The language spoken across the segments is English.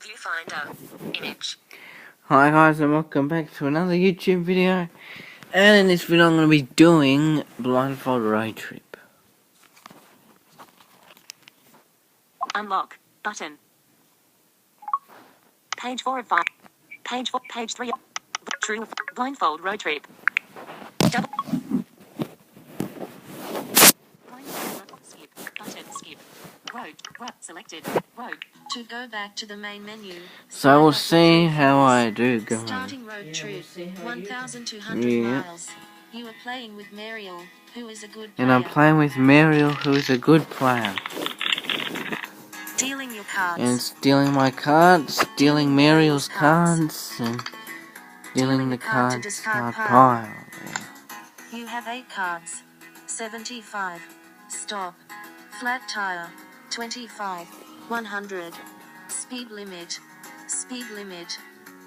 Viewfinder. Image. Hi guys, and welcome back to another YouTube video. And in this video I'm going to be doing Blindfold Road Trip. Unlock. Button. Page 4 of 5. Page 4. Page 3. True. Blindfold Road Trip. Double. Skip. Button. Skip. Road. Selected. Road. To go back to the main menu. So we'll see how I do go. Starting road trip. 1,200 miles. You are playing with Mariel, who is a good player. And I'm playing with Mariel, who is a good player. Dealing your cards. And stealing my cards, stealing Mariel's cards, and stealing the card pile. Yeah. You have 8 cards. 75. Stop. Flat tire. 25. 100. Speed limit. Speed limit.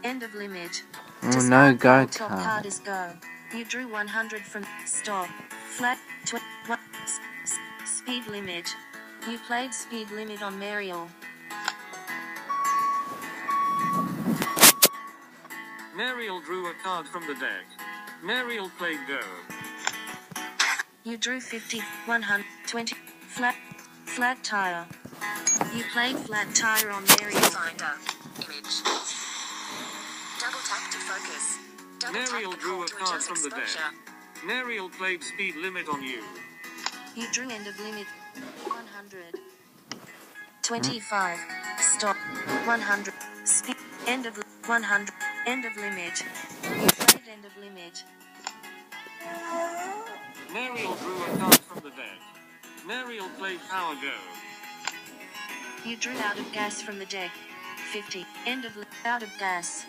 End of limit. Oh no, go Top card. card is go. You drew 100 from stop. Flat. Speed limit. You played speed limit on Mariel. Mariel drew a card from the deck. Mariel played go. You drew 50, 120, flat tire. You played flat tire on Mariel. Finder. Image. Double tap to focus. Mariel drew a card from the deck. Mariel played speed limit on you. You drew end of limit. 100. 25. Stop. 100. Speed. End of 100. End of limit. You played end of limit. Mariel drew a card from the deck. Mariel played power go. You drew out of gas from the deck. 50. End of out of gas.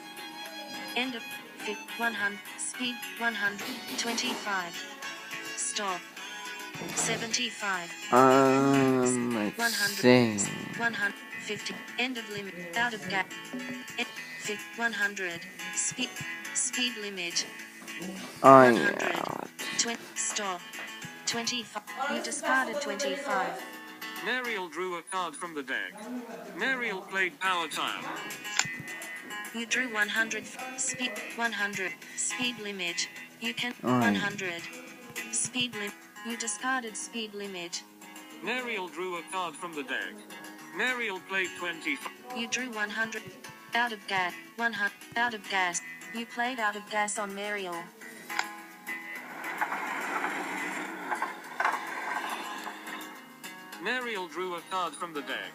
End of 50. 100. Speed 100. 25. Stop. 75. Let's see. 150. End of limit. Out of gas. 100. Speed limit. Oh 100. yeah. 20. Stop. 25. You discarded 25. Mariel drew a card from the deck. Mariel played power tire. You drew 100. Speed 100. Speed limit. You can 100. Speed limit. You discarded speed limit. Mariel drew a card from the deck. Mariel played 25. You drew 100. Out of gas. 100. Out of gas. You played out of gas on Mariel. Mariel drew a card from the deck.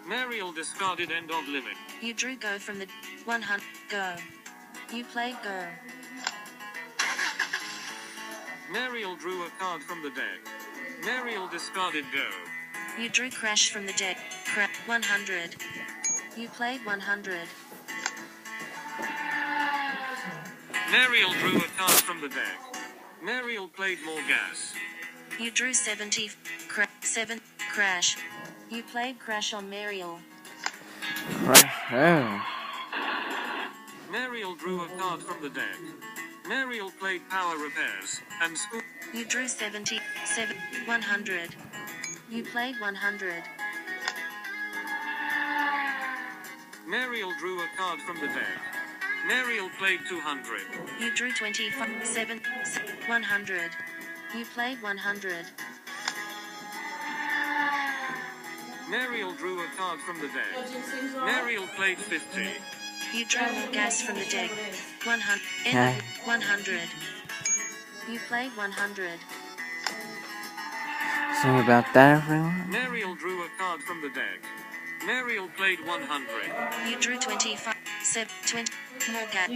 Mariel discarded end of limit. You drew go from the 100. Go. You played go. Mariel drew a card from the deck. Mariel discarded go. You drew crash from the deck. 100. You played 100. Mariel drew a card from the deck. Mariel played more gas. You drew 70. 7. Crash. You played crash on Mariel. Mariel drew a card from the deck. Mariel played power repairs and school. You drew 70. 100. You played 100. Mariel drew a card from the deck. Mariel played 200. You drew 25. 100. You played 100. Mariel drew a card from the deck. Mariel played 50. You drew more gas from the deck. 100. 100. You played 100. Sorry about that, everyone. Mariel drew a card from the deck. Mariel played 100. You drew 25. 20. More gas.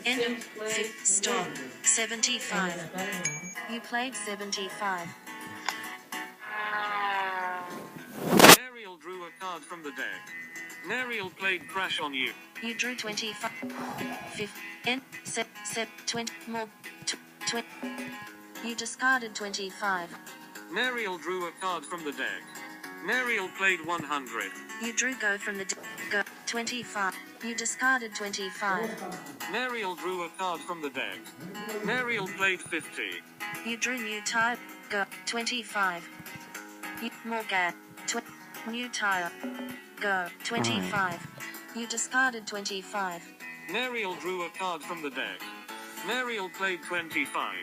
End of 50. Stop. 75. You played 75. Mariel drew a card from the deck. Mariel played crash on you. You drew 25. 50. End. 20. More. 20. You discarded 25. Mariel drew a card from the deck. Mariel played 100. You drew go from the deck. Go. 25. You discarded 25. Mariel drew a card from the deck. Mariel played 50. You drew new type. Go. 25. You more gas. New tire. Go. 25. You discarded 25. Mariel drew a card from the deck. Mariel played 25.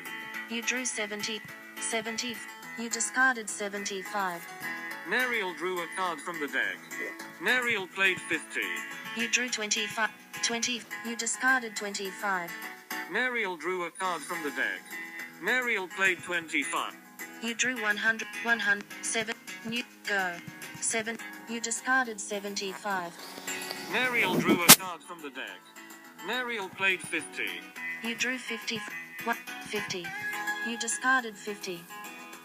You drew 70. 70. You discarded 75. Mariel drew a card from the deck. Mariel played 50. You drew 25. 20. You discarded 25. Mariel drew a card from the deck. Mariel played 25. You drew 100. 100. 7. New. Go. 7. You discarded 75. Mariel drew a card from the deck. Mariel played 50. You drew 50. 50. You discarded 50.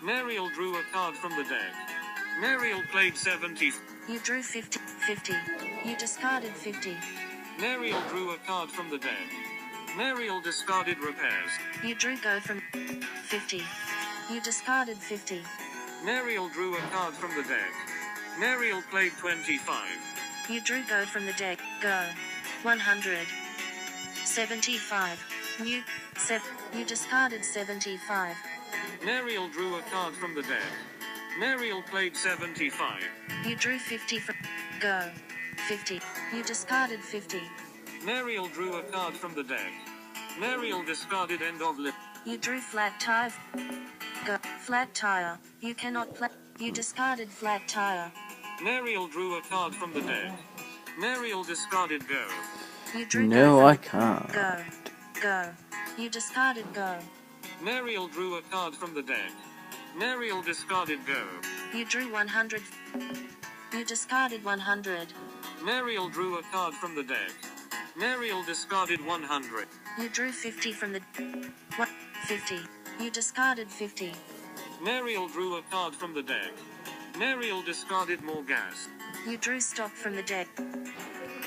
Mariel drew a card from the deck. Mariel played 70. You drew 50. 50. You discarded 50. Mariel drew a card from the deck. Mariel discarded repairs. You drew go from 50. You discarded 50. Mariel drew a card from the deck. Mariel played 25. You drew go from the deck. Go. 100. 75. New. 7. You discarded 75. Mariel drew a card from the deck. Mariel played 75. You drew 50 from. Go. 50. You discarded 50. Mariel drew a card from the deck. Mariel discarded end of lip. You drew flat tire. Go. Flat tire. You cannot play. You discarded flat tire. Mariel drew a card from the deck. Mariel discarded go. You drew No, go I from can't. Go. Go. You discarded go. Mariel drew a card from the deck. Mariel discarded go. You drew 100. You discarded 100. Mariel drew a card from the deck. Mariel discarded 100. You drew 50 from the. 50. You discarded 50. Mariel drew a card from the deck. Mariel discarded more gas. You drew stop from the deck.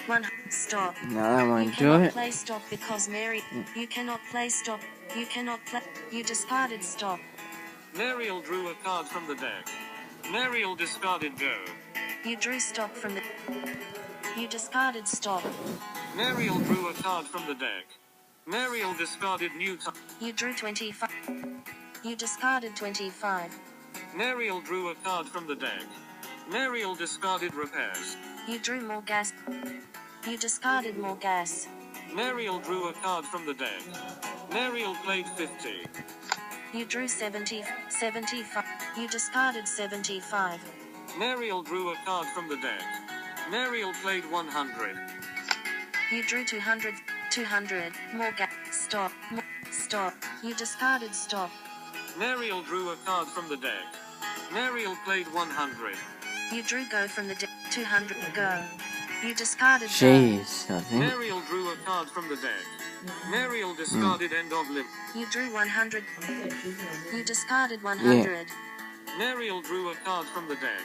1. Stop. No, that You won't do cannot it. play stop because Mary. You cannot play stop. You cannot play. You discarded stop. Mariel drew a card from the deck. Mariel discarded go. You drew stop from the. You discarded stop. Mariel drew a card from the deck. Mariel discarded new time. You drew 25. You discarded 25. Mariel drew a card from the deck. Mariel discarded repairs. You drew more gas. You discarded more gas. Mariel drew a card from the deck. Mariel played 50. You drew 70. 75. You discarded 75. Mariel drew a card from the deck. Mariel played 100. You drew 200. 200. More gas. Stop. More. Stop. You discarded stop. Mariel drew a card from the deck. Mariel played 100. You drew go from the deck. 200. Go. You discarded go. Jeez, I think. Mariel drew a card from the deck. Mariel discarded end of limb. You drew 100. You discarded 100. Mariel drew a card from the deck.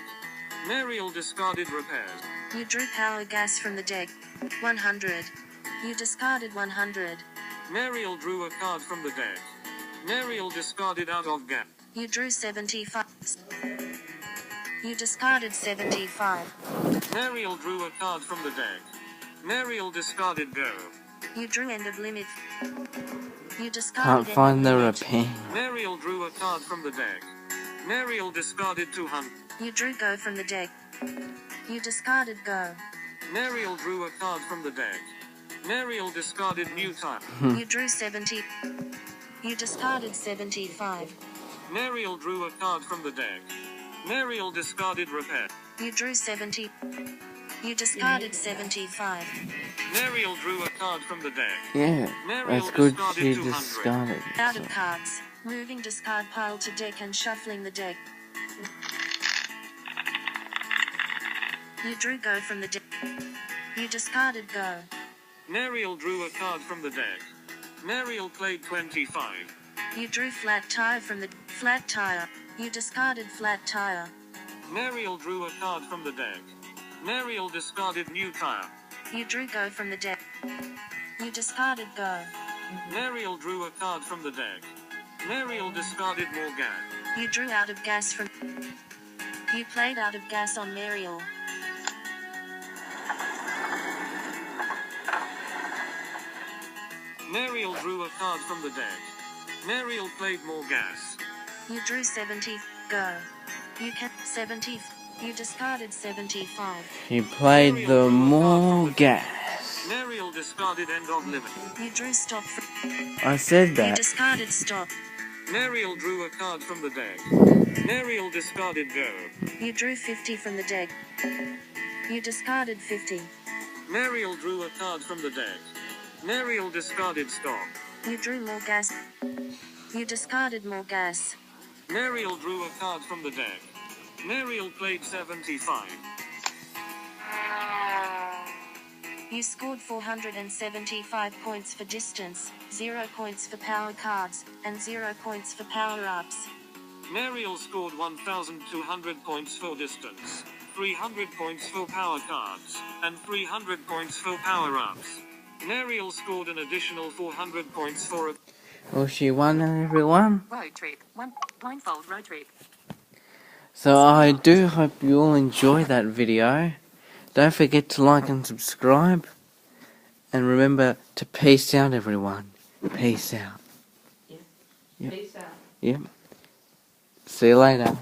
Mariel discarded repairs. You drew power gas from the deck. 100. You discarded 100. Mariel drew a card from the deck. Mariel discarded out of gas. You drew 75. You discarded 75. Mariel drew a card from the deck. Mariel discarded go. You drew end of limit. You discarded Can't end find of the limit. repair. Mariel drew a card from the deck. Mariel discarded 200. You drew go from the deck. You discarded go. Mariel drew a card from the deck. Mariel discarded new time. You drew 70. You discarded 75. Mariel drew a card from the deck. Mariel discarded repair. You drew 70. You discarded 75. Mariel drew a card from the deck. Yeah, Mariel that's good discarded she 200. discarded. Out of cards. Moving discard pile to deck and shuffling the deck. You drew go from the deck. You discarded go. Mariel drew a card from the deck. Mariel played 25. You drew flat tire from the flat tire. You discarded flat tire. Mariel drew a card from the deck. Mariel discarded new tire. You drew go from the deck. You discarded go. Mariel drew a card from the deck. Mariel discarded more gas. You drew out of gas from. You played out of gas on Mariel. Mariel drew a card from the deck. Mariel played more gas. You drew 70. Go. You can 70. You discarded 75. He played the more gas. Mariel discarded end of limit. You drew stop. I said You that. discarded stop. Mariel drew a card from the deck. Mariel discarded go. You drew 50 from the deck. You discarded 50. Mariel drew a card from the deck. Mariel discarded stop. You drew more gas. You discarded more gas. Mariel drew a card from the deck. Mariel played 75. You scored 475 points for distance, 0 points for power cards, and 0 points for power-ups. Mariel scored 1,200 points for distance, 300 points for power cards, and 300 points for power-ups. Mariel scored an additional 400 points for a... Well, she won, everyone. Road trip. Blindfold road trip. So I do hope you all enjoy that video. Don't forget to like and subscribe. And remember to peace out, everyone. Peace out. Yeah. Yep. Peace out. Yep. See you later.